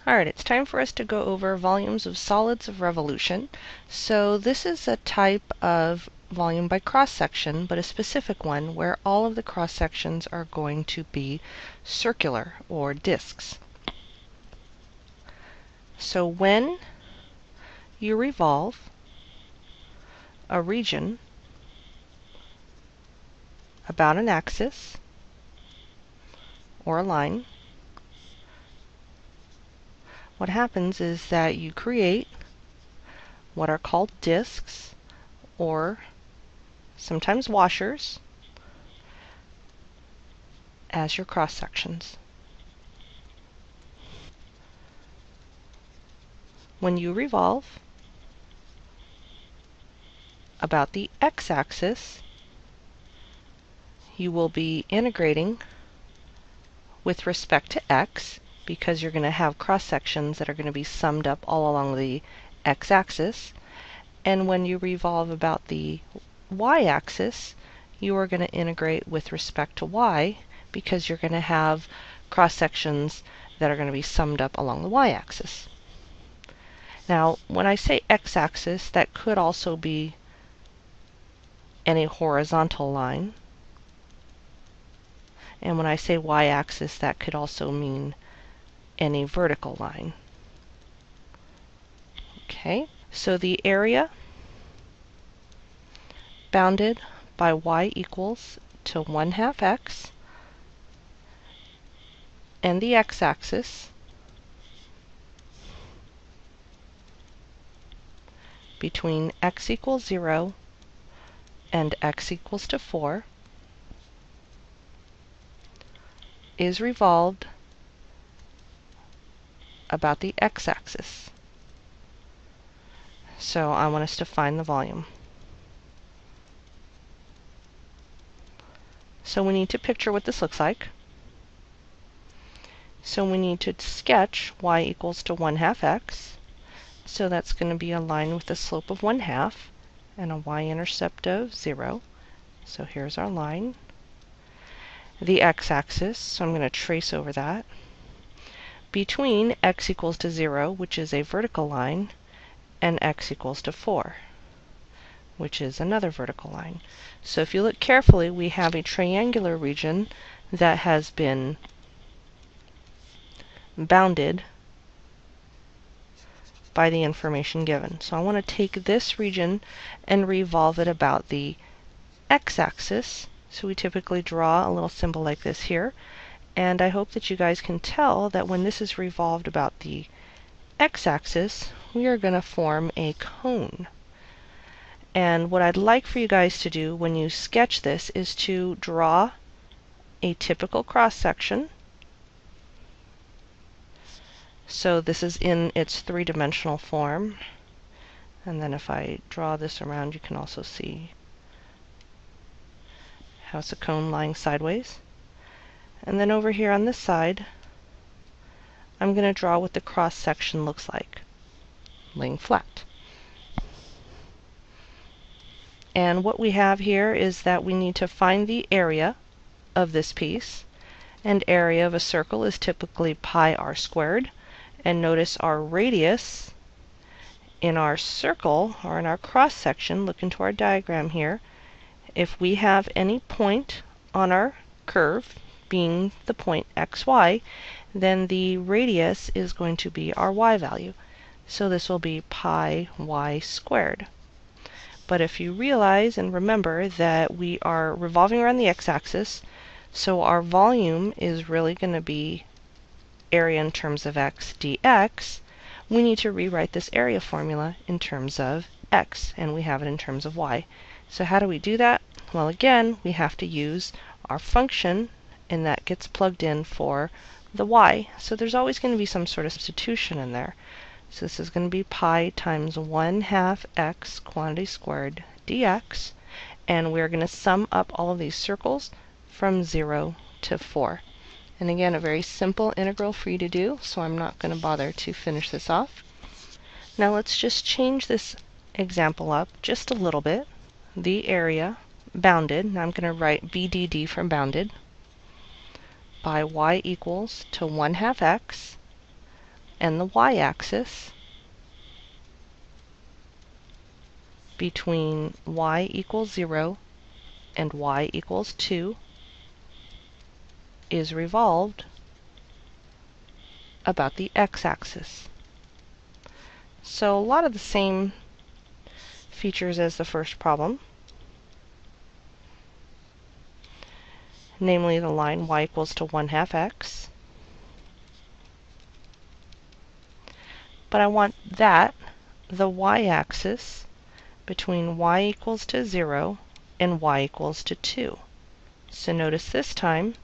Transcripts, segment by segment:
Alright, it's time for us to go over volumes of solids of revolution. So this is a type of volume by cross-section, but a specific one where all of the cross-sections are going to be circular or disks. So when you revolve a region about an axis or a line, what happens is that you create what are called disks, or sometimes washers, as your cross-sections. When you revolve about the x-axis, you will be integrating with respect to x, because you're going to have cross-sections that are going to be summed up all along the x-axis. And when you revolve about the y-axis, you are going to integrate with respect to y, because you're going to have cross-sections that are going to be summed up along the y-axis. Now, when I say x-axis, that could also be any horizontal line. And when I say y-axis, that could also mean any vertical line. Okay, so the area bounded by y equals to 1/2 x, and the x-axis between x equals 0 and x equals to 4 is revolved about the x-axis. So I want us to find the volume. So we need to picture what this looks like. So we need to sketch y equals to 1/2 x. So that's going to be a line with a slope of 1/2 and a y-intercept of 0. So here's our line. The x-axis, so I'm going to trace over that, between x equals to 0, which is a vertical line, and x equals to 4, which is another vertical line. So if you look carefully, we have a triangular region that has been bounded by the information given. So I want to take this region and revolve it about the x-axis. So we typically draw a little symbol like this here. And I hope that you guys can tell that when this is revolved about the x-axis, we are going to form a cone. And what I'd like for you guys to do when you sketch this is to draw a typical cross-section. So this is in its three-dimensional form. And then if I draw this around, you can also see how it's a cone lying sideways. And then over here on this side, I'm going to draw what the cross-section looks like, laying flat. And what we have here is that we need to find the area of this piece. And area of a circle is typically pi r squared. And notice our radius in our circle, or in our cross-section, look into our diagram here. If we have any point on our curve, being the point xy, then the radius is going to be our y value. So this will be pi y squared. But if you realize and remember that we are revolving around the x-axis, so our volume is really going to be area in terms of x dx, we need to rewrite this area formula in terms of x, and we have it in terms of y. So how do we do that? Well, again, we have to use our function, and that gets plugged in for the y. So there's always going to be some sort of substitution in there. So this is going to be pi times 1/2 x quantity squared dx, and we're going to sum up all of these circles from 0 to 4. And again, a very simple integral for you to do, so I'm not going to bother to finish this off. Now let's just change this example up just a little bit. The area bounded, now I'm going to write BDD from bounded, by y equals to 1/2 x and the y-axis between y equals 0 and y equals 2 is revolved about the x-axis. So a lot of the same features as the first problem, namely the line y equals to 1/2 x. But I want that, the y-axis, between y equals to 0 and y equals to 2. So notice this time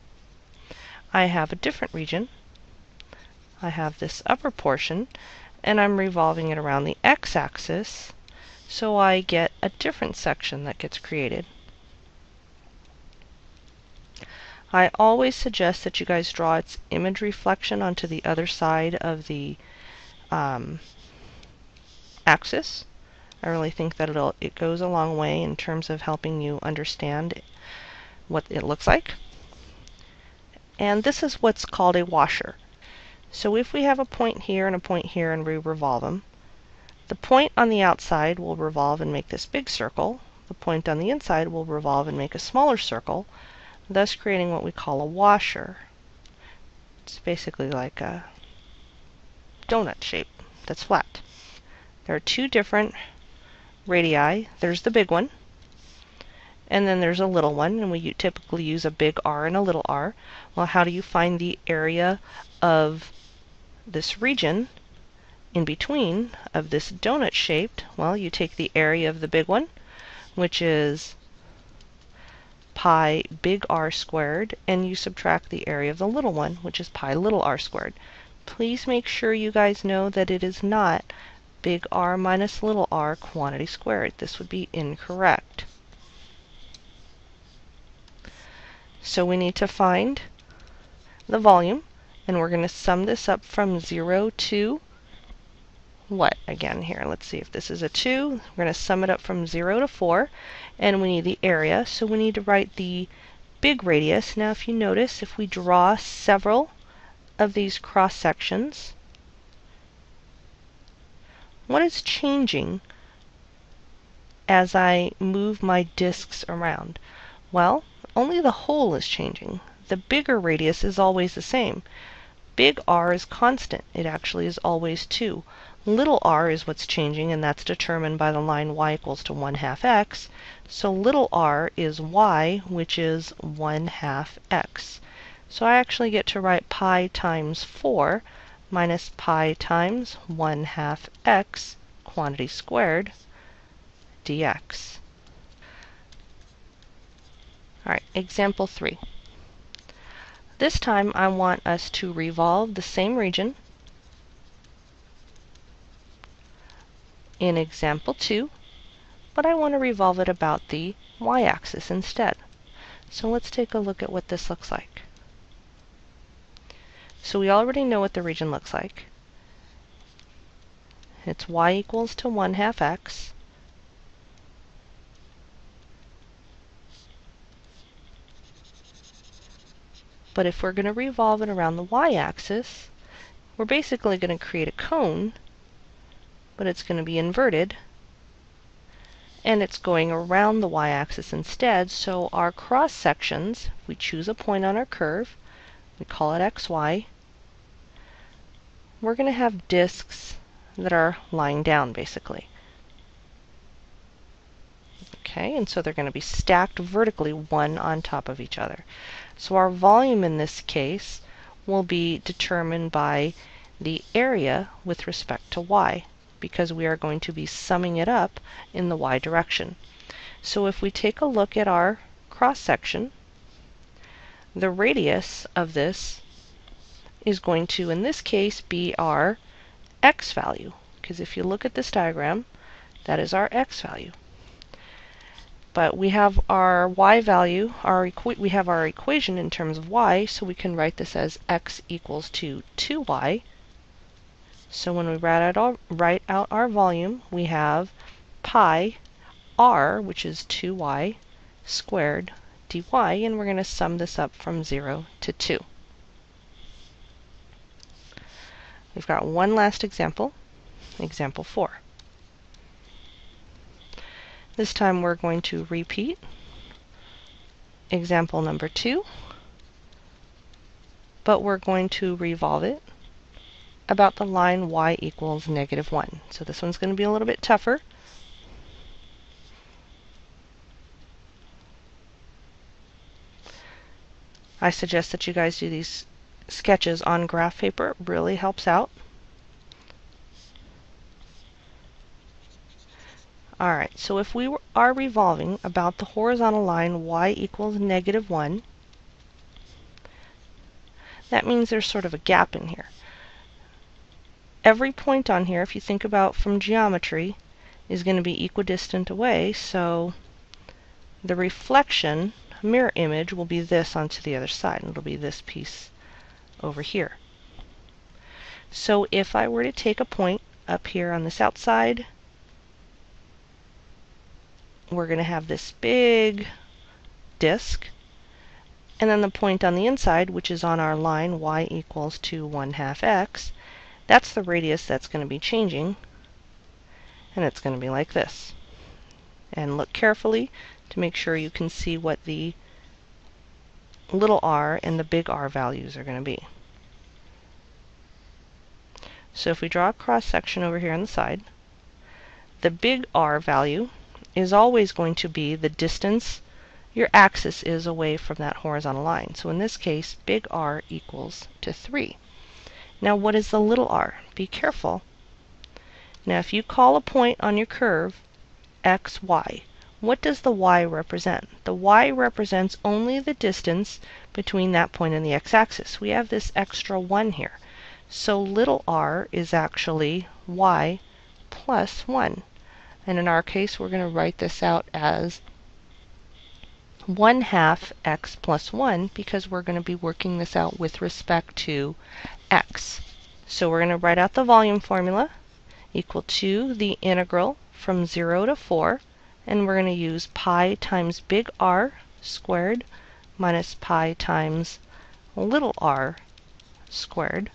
I have a different region. I have this upper portion, and I'm revolving it around the x-axis, so I get a different section that gets created. I always suggest that you guys draw its image reflection onto the other side of the axis. I really think that it goes a long way in terms of helping you understand what it looks like. And this is what's called a washer. So if we have a point here and a point here and we revolve them, the point on the outside will revolve and make this big circle. The point on the inside will revolve and make a smaller circle, thus creating what we call a washer. It's basically like a donut shape that's flat. There are two different radii. There's the big one, and then there's a little one, and we typically use a big R and a little r. Well, how do you find the area of this region in between of this donut shaped? Well, you take the area of the big one, which is pi big R squared, and you subtract the area of the little one, which is pi little r squared. Please make sure you guys know that it is not big R minus little r quantity squared. This would be incorrect. So we need to find the volume, and we're going to sum this up from 0 to what again here? Let's see if this is a 2. We're going to sum it up from 0 to 4, and we need the area, so we need to write the big radius. Now if you notice, if we draw several of these cross sections, what is changing as I move my discs around? Well, only the hole is changing. The bigger radius is always the same. Big R is constant. It actually is always 2. Little r is what's changing, and that's determined by the line y equals to 1/2 x. So little r is y, which is 1/2 x. So I actually get to write pi times 4 minus pi times 1/2 x quantity squared dx. Alright, example 3. This time I want us to revolve the same region in example 2, but I want to revolve it about the y-axis instead. So let's take a look at what this looks like. So we already know what the region looks like. It's y equals to 1/2 x. But if we're going to revolve it around the y-axis, we're basically going to create a cone, but it's going to be inverted, and it's going around the y-axis instead. So our cross sections, if we choose a point on our curve, we call it xy, we're going to have discs that are lying down basically. Okay, and so they're going to be stacked vertically one on top of each other. So our volume in this case will be determined by the area with respect to y, because we are going to be summing it up in the y direction. So if we take a look at our cross section, the radius of this is going to, in this case, be our x value, because if you look at this diagram, that is our x value. But we have our y value, we have our equation in terms of y, so we can write this as x equals to 2y. So when we write out our volume, we have pi r, which is 2y squared dy, and we're going to sum this up from 0 to 2. We've got one last example, example 4. This time we're going to repeat example number 2, but we're going to revolve it about the line y equals -1. So this one's going to be a little bit tougher. I suggest that you guys do these sketches on graph paper. It really helps out. Alright, so if we are revolving about the horizontal line y equals -1, that means there's sort of a gap in here. Every point on here, if you think about from geometry, is going to be equidistant away, so the reflection, mirror image, will be this onto the other side. It'll be this piece over here. So if I were to take a point up here on this outside, we're going to have this big disk, and then the point on the inside, which is on our line y equals 1/2 x, that's the radius that's going to be changing, and it's going to be like this. And look carefully to make sure you can see what the little r and the big R values are going to be. So if we draw a cross section over here on the side, the big R value is always going to be the distance your axis is away from that horizontal line. So in this case, big R equals to 3. Now what is the little r? Be careful. Now if you call a point on your curve x, y, what does the y represent? The y represents only the distance between that point and the x-axis. We have this extra 1 here. So little r is actually y plus 1. And in our case, we're going to write this out as 1/2 x plus 1 because we're going to be working this out with respect to x. So we're going to write out the volume formula equal to the integral from 0 to 4, and we're going to use pi times big R squared minus pi times little r squared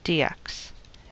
dx.